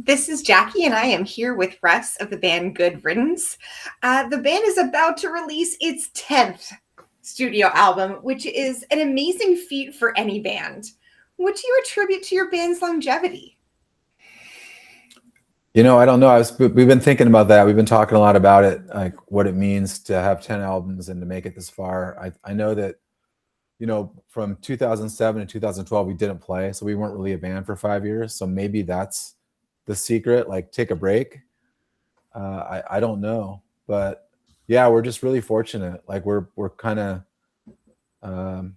This is Jackie, and I am here with Russ of the band Good Riddance. The band is about to release its 10th studio album, which is an amazing feat for any band. What do you attribute to your band's longevity? I don't know. We've been thinking about that. We've been talking a lot about it, like what it means to have 10 albums and to make it this far. I know that, from 2007 to 2012, we didn't play. So we weren't really a band for 5 years. So maybe that's the secret, like take a break. I don't know. But yeah, we're just really fortunate. Like we're kind of,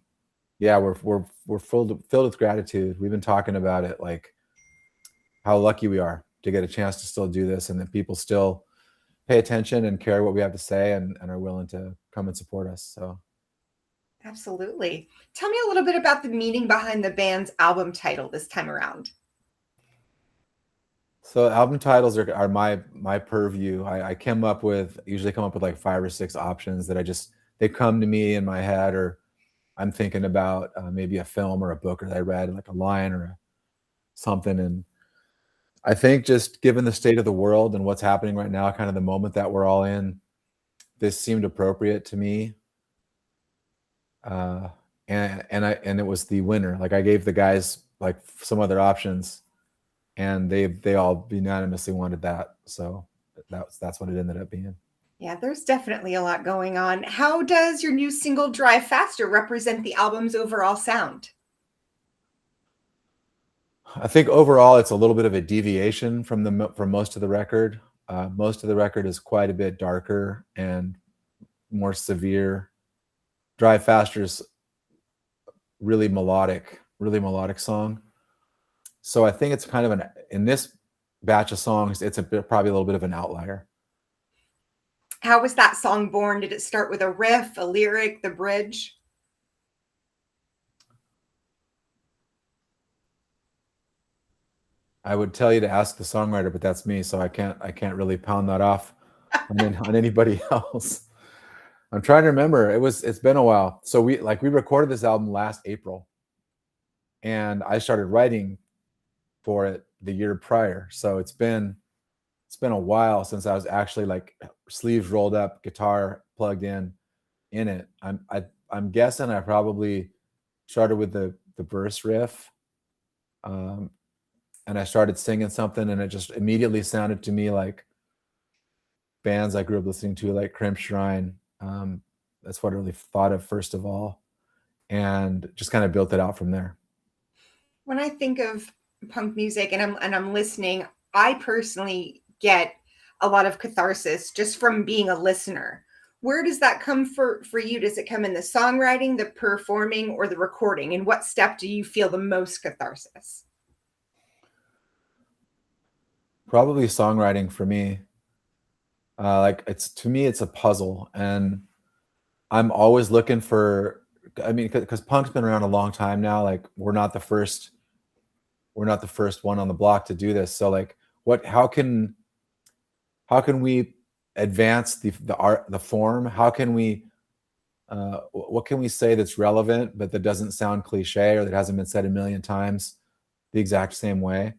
yeah, we're filled with gratitude. We've been talking about it, like how lucky we are to get a chance to still do this, and that people still pay attention and care what we have to say, and are willing to come and support us. So Absolutely. Tell me a little bit about the meaning behind the band's album title this time around. album titles are my purview. I usually come up with like 5 or 6 options that they come to me in my head, or I'm thinking about maybe a film or a book that I read, like a line or something. And I think just given the state of the world and what's happening right now, kind of the moment that we're all in, this seemed appropriate to me. And it was the winner. Like I gave the guys like some other options, and they all unanimously wanted that. So that's what it ended up being. Yeah, there's definitely a lot going on. How does your new single Drive Faster represent the album's overall sound? I think overall it's a little bit of a deviation from most of the record. Most of the record is quite a bit darker and more severe. Drive Faster is really melodic song. So I think it's kind of in this batch of songs, it's probably a little bit of an outlier. How was that song born? Did it start with a riff, a lyric, the bridge? I would tell you to ask the songwriter, but that's me, so I can't really pound that off on anybody else. I'm trying to remember. It's been a while. So we recorded this album last April, and I started writing for it the year prior. So it's been a while since I was actually like sleeves rolled up, guitar plugged in it. I'm guessing I probably started with the verse riff, and I started singing something, and it just immediately sounded to me like bands I grew up listening to, like Crimp Shrine. That's what I really thought of first of all, and just kind of built it out from there. When I think of punk music and I'm listening, I personally get a lot of catharsis just from being a listener. Where does that come for you? Does it come in the songwriting, the performing, or the recording? And what step do you feel the most catharsis? Probably songwriting for me. To me, it's a puzzle, and I'm always looking for. I mean, because punk's been around a long time now. Like we're not the first one on the block to do this. So like, how can we advance the art, the form? How can we? What can we say that's relevant, but that doesn't sound cliche or that hasn't been said a million times the exact same way?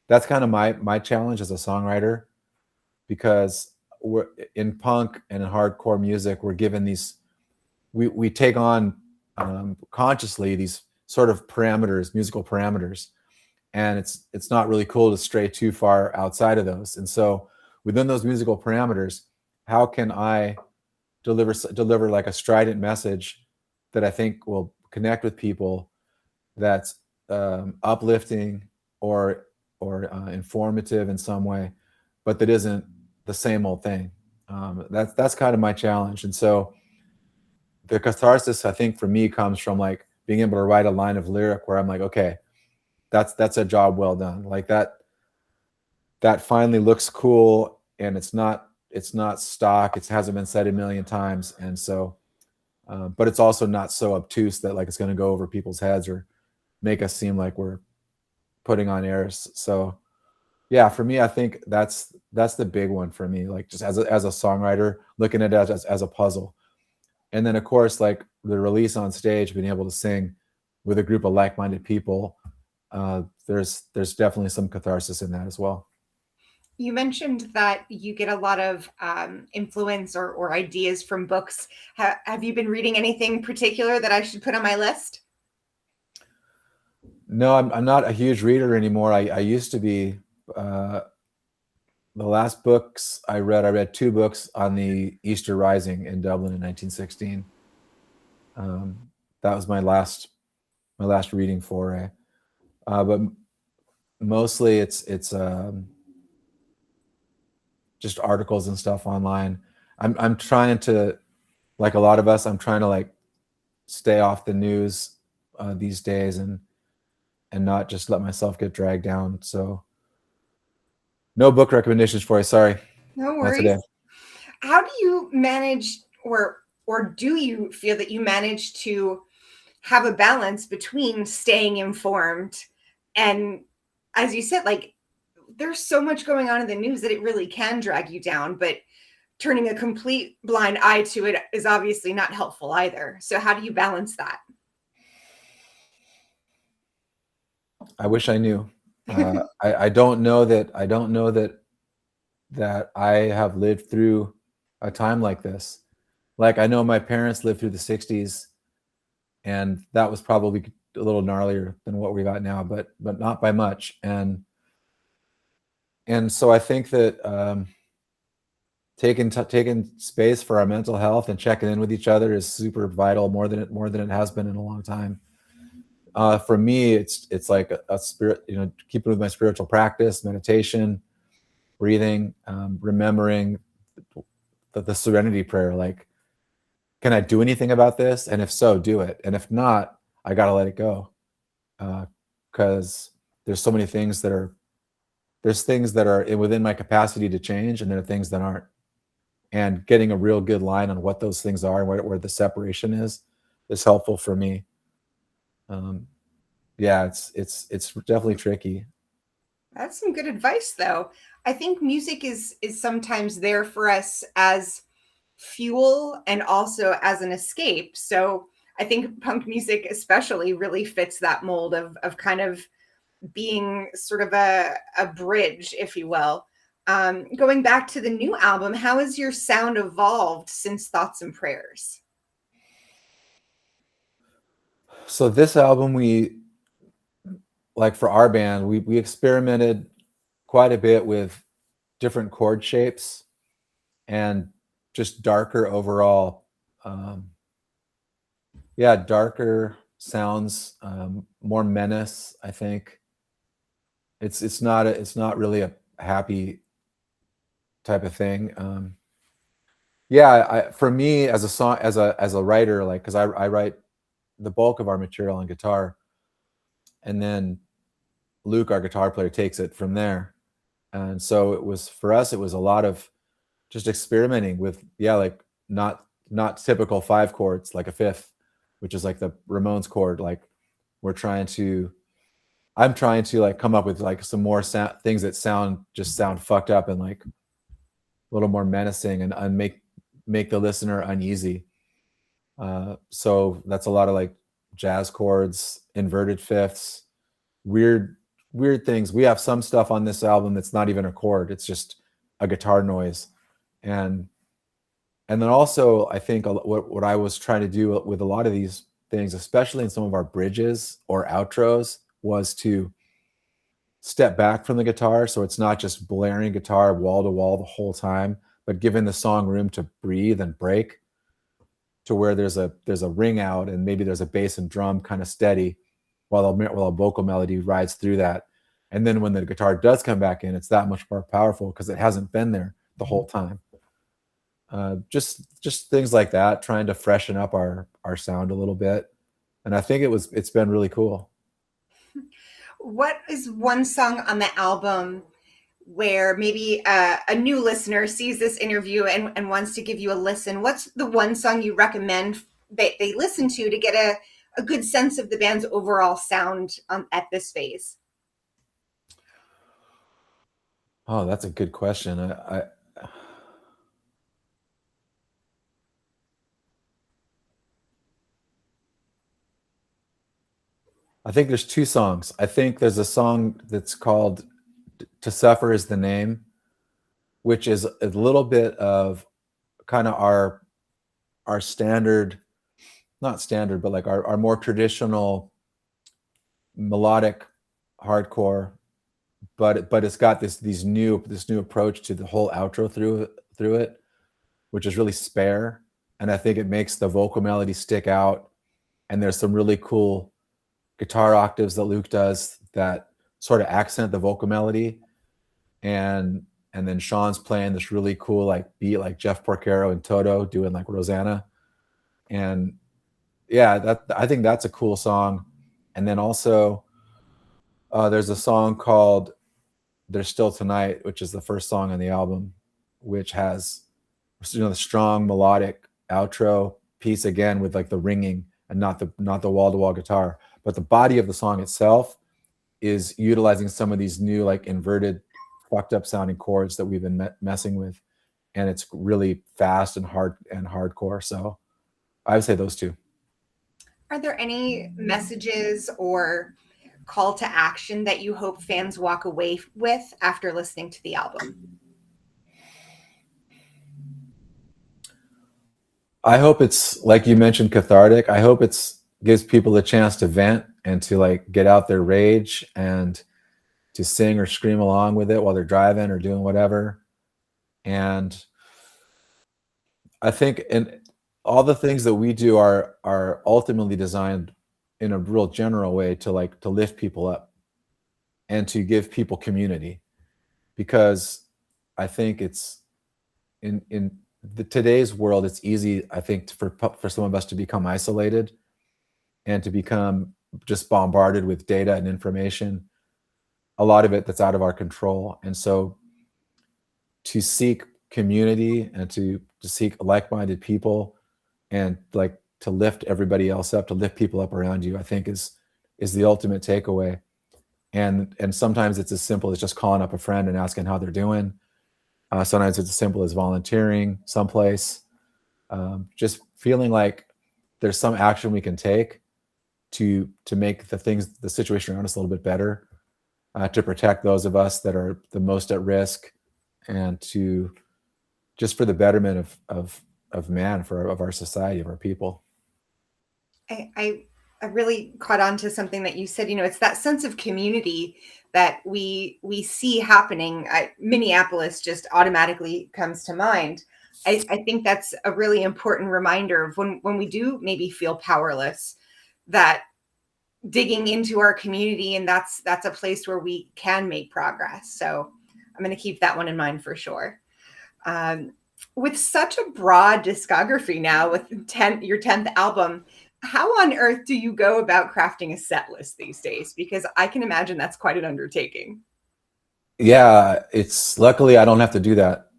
That's kind of my challenge as a songwriter, because we're in punk and in hardcore music, we're given these, we take on consciously these sort of parameters, musical parameters, and it's not really cool to stray too far outside of those. And so within those musical parameters, how can I deliver like a strident message that I think will connect with people, that's uplifting or informative in some way, but that isn't the same old thing. That's kind of my challenge. And so the catharsis, I think, for me comes from like being able to write a line of lyric where I'm like, okay, that's a job well done. Like that finally looks cool, and it's not stock. It hasn't been said a million times. And so, but it's also not so obtuse that like it's going to go over people's heads or make us seem like we're putting on airs. So yeah, for me, I think that's the big one for me, like just as a songwriter, looking at it as a puzzle. And then of course, like the release on stage, being able to sing with a group of like-minded people, there's definitely some catharsis in that as well. You mentioned that you get a lot of influence or ideas from books. Have you been reading anything particular that I should put on my list? No, I'm not a huge reader anymore. I used to be. Uh, the last books I read two books on the Easter Rising in Dublin in 1916. That was my last reading foray. But mostly it's just articles and stuff online. I'm trying to, like a lot of us, I'm trying to like stay off the news these days and not just let myself get dragged down. So no book recommendations for you. Sorry, No not worries. today. How do you manage, or do you feel that you manage to have a balance between staying informed and, as you said, like there's so much going on in the news that it really can drag you down, but turning a complete blind eye to it is obviously not helpful either. So how do you balance that? I wish I knew. I don't know that. I don't know that I have lived through a time like this. Like I know my parents lived through the '60s, and that was probably a little gnarlier than what we got now, but not by much. And so I think that taking space for our mental health and checking in with each other is super vital, more than it has been in a long time. For me, it's like a spirit, keeping with my spiritual practice, meditation, breathing, remembering the serenity prayer. Like, can I do anything about this? And if so, do it. And if not, I got to let it go. Because there's so many things there's things that are within my capacity to change, and there are things that aren't. And getting a real good line on what those things are and where the separation is helpful for me. Um, yeah, it's definitely tricky. That's some good advice though. I think music is sometimes there for us as fuel and also as an escape. So I think punk music especially really fits that mold of kind of being sort of a bridge, if you will. Going back to the new album, how has your sound evolved since Thoughts and Prayers? So this album, we like for our band, we experimented quite a bit with different chord shapes and just darker overall. Um, yeah, darker sounds, more menace. I think it's not really a happy type of thing. Yeah, for me as a song as a writer, like because I write the bulk of our material on guitar, and then Luke, our guitar player, takes it from there. And so it was for us, it was a lot of just experimenting with, yeah, like not typical five chords, like a fifth, which is like the Ramones chord. Like we're trying to I'm trying to like come up with like some more things that sound fucked up and like a little more menacing and make the listener uneasy. So that's a lot of like jazz chords, inverted fifths, weird weird things. We have some stuff on this album that's not even a chord; it's just a guitar noise, and and then also I think what I was trying to do with a lot of these things, especially in some of our bridges or outros, was to step back from the guitar so it's not just blaring guitar wall to wall the whole time, but giving the song room to breathe and break to where there's a ring out and maybe there's a bass and drum kind of steady while a vocal melody rides through that. And then when the guitar does come back in, it's that much more powerful because it hasn't been there the whole time. Just things like that, trying to freshen up our sound a little bit. And I think it's been really cool. What is one song on the album where maybe a new listener sees this interview and wants to give you a listen? What's the one song you recommend they listen to get a good sense of the band's overall sound at this phase? Oh, that's a good question. I think there's two songs. I think there's a song that's called "To Suffer Is the Name," which is a little bit of kind of our standard, not standard, but like our more traditional melodic hardcore, but it's got this new approach to the whole outro through it, which is really spare, and I think it makes the vocal melody stick out. And there's some really cool guitar octaves that Luke does that sort of accent the vocal melody, and then Sean's playing this really cool like beat, like Jeff Porcaro and Toto doing like Rosanna, and yeah, that I think that's a cool song. And then also there's a song called "There's Still Tonight," which is the first song on the album, which has, you know, the strong melodic outro piece again with like the ringing and not the wall to wall guitar, but the body of the song itself is utilizing some of these new like inverted, fucked up sounding chords that we've been messing with, and it's really fast and hardcore. So I would say those two. Are there any messages or call to action that you hope fans walk away with after listening to the album? I hope it's, like you mentioned, cathartic. I hope it's gives people a chance to vent and to like get out their rage and to sing or scream along with it while they're driving or doing whatever. And I think in all the things that we do are ultimately designed in a real general way to like to lift people up and to give people community, because I think it's in today's world, it's easy, I think, for some of us to become isolated and to become just bombarded with data and information, a lot of it that's out of our control. And so to seek community and to seek like-minded people and like to lift everybody else up, to lift people up around you, I think is the ultimate takeaway. And sometimes it's as simple as just calling up a friend and asking how they're doing. Sometimes it's as simple as volunteering someplace, just feeling like there's some action we can take to make the situation around us a little bit better, to protect those of us that are the most at risk, and to just for the betterment of man, of our society, of our people. I really caught on to something that you said. You know, it's that sense of community that we see happening. Minneapolis just automatically comes to mind. I think that's a really important reminder of when we do maybe feel powerless, that digging into our community, and that's a place where we can make progress. So I'm going to keep that one in mind for sure. With such a broad discography now, with your 10th album, how on earth do you go about crafting a set list these days? Because I can imagine that's quite an undertaking. Yeah, it's luckily I don't have to do that.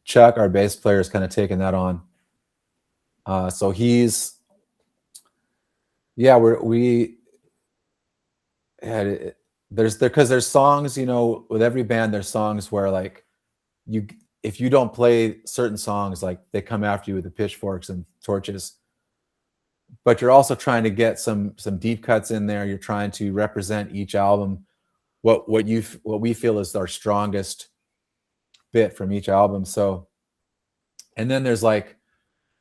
Chuck, our bass player, is kind of taking that on. So he's, yeah, because there's songs, you know, with every band, there's songs where like if you don't play certain songs, like they come after you with the pitchforks and torches. But you're also trying to get some deep cuts in there. You're trying to represent each album, what we feel is our strongest bit from each album. So, and then there's like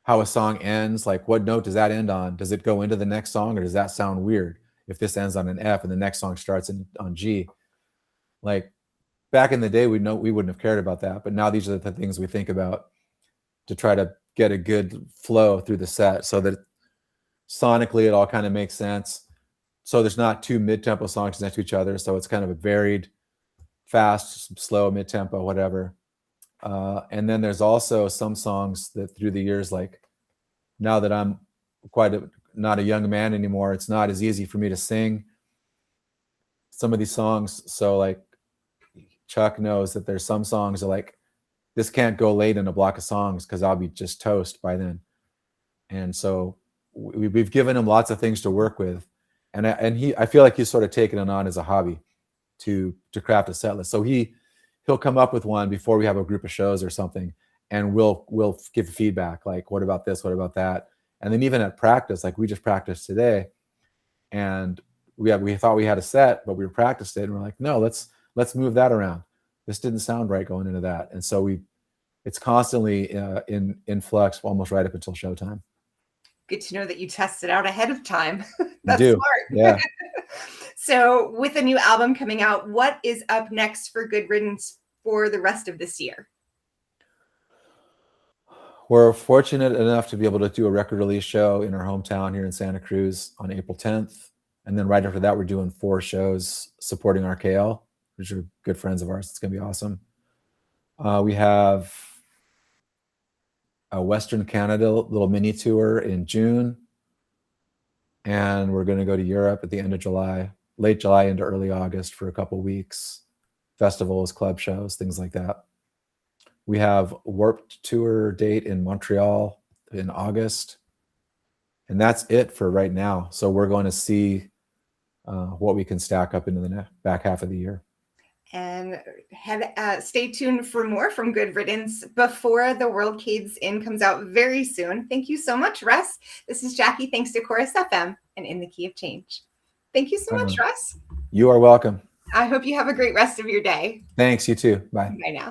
how a song ends, like what note does that end on? Does it go into the next song, or does that sound weird if this ends on an F and the next song starts on G? Like back in the day, we wouldn't have cared about that, but now these are the things we think about to try to get a good flow through the set so that sonically it all kind of makes sense. So there's not two mid-tempo songs next to each other, so it's kind of a varied, fast, slow, mid-tempo, whatever. And then there's also some songs that through the years, like now that I'm not a young man anymore, it's not as easy for me to sing some of these songs. So like Chuck knows that there's some songs that like, this can't go late in a block of songs because I'll be just toast by then. And so we've given him lots of things to work with. And I feel like he's sort of taken it on as a hobby to craft a set list. So he'll come up with one before we have a group of shows or something, and we'll give feedback like, what about this, what about that? And then even at practice, like we just practiced today, and we thought we had a set, but we practiced it, and we're like, no, let's move that around. this didn't sound right going into that. And so it's constantly in flux almost right up until showtime. Good to know that you test it out ahead of time. You That's do. smart. Yeah. So with a new album coming out, what is up next for Good Riddance for the rest of this year? We're fortunate enough to be able to do a record release show in our hometown here in Santa Cruz on April 10th. And then right after that, we're doing 4 shows supporting RKL, which are good friends of ours. It's going to be awesome. We have a Western Canada little mini tour in June. And we're going to go to Europe at the end of July, late July into early August for a couple weeks. Festivals, club shows, things like that. We have a Warped Tour date in Montreal in August. And that's it for right now. So we're going to see what we can stack up into the back half of the year. And stay tuned for more from Good Riddance before The World Caves In comes out very soon. Thank you so much, Russ. This is Jackie, thanks to Chorus FM and In the Key of Change. Thank you so much, Russ. You are welcome. I hope you have a great rest of your day. Thanks, you too. Bye. Bye now.